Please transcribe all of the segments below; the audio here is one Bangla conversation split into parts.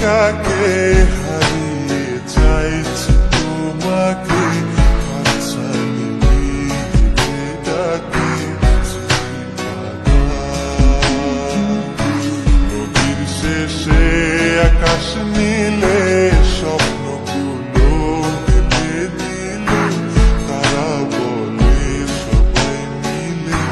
একাকে হারিয়ে চাইছি তোমাকে হাতছানি দিয়ে ডাকে নদীর শেষে আকাশ নীলে স্বপ্নগুলো ফেলে দিল তারা বলে সবাই মিলে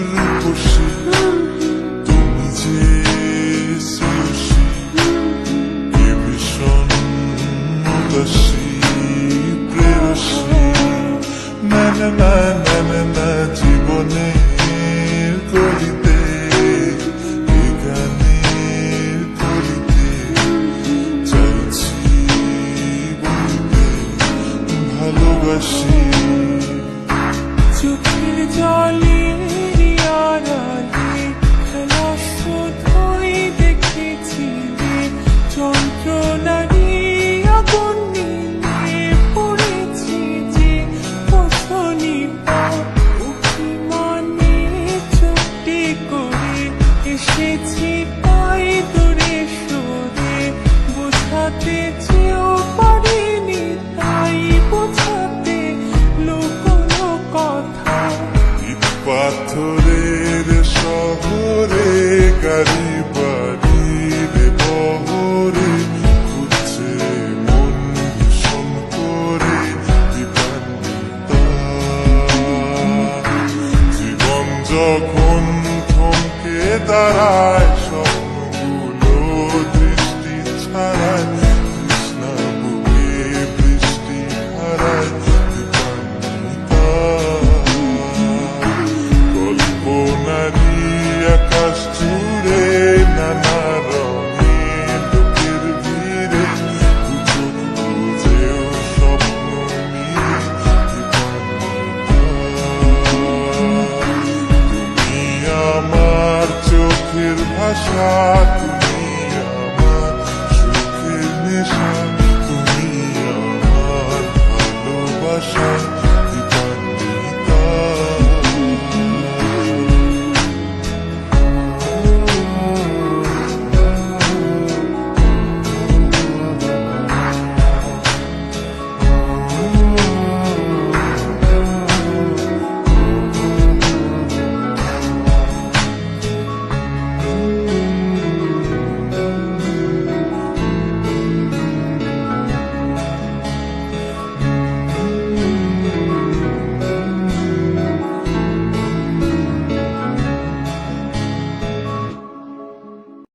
রূপসী তুমি যে শ্রেয়সী কে ভীষণ উদাসী প্রেয়সী না না না না না না জীবনের গলিতে গানের গলিতে চাইছি বলতে ভালোবাসি চোখের জলে যন্ত্রণারি আগুন নিয়ে পড়েছি যে পছনিটা অভিমানে চুপটি করে এসেছি তাই দূরে সরে বোঝাতে চেয়েও পারিনি তাই বোঝাতে লুকোনো কথা পাথরের শহরে গাড়ি বাড়ির বহরে খুঁজছে মন ভীষণ করে বিপান্বিতা জীবন যখন থমকে দাঁড়ায় স্বপ্নগুলো দৃষ্টি ছাড়ায় তৃষ্ণা বুকে বৃষ্টি হারায় বিপান্বিতা কল্পনারি আকাশ জুড়ে নানা রঙের লোকের ভিড়ে দুচোখ বুঝেও স্বপ্ন মিলে তুমি আমার চোখের ভাষা।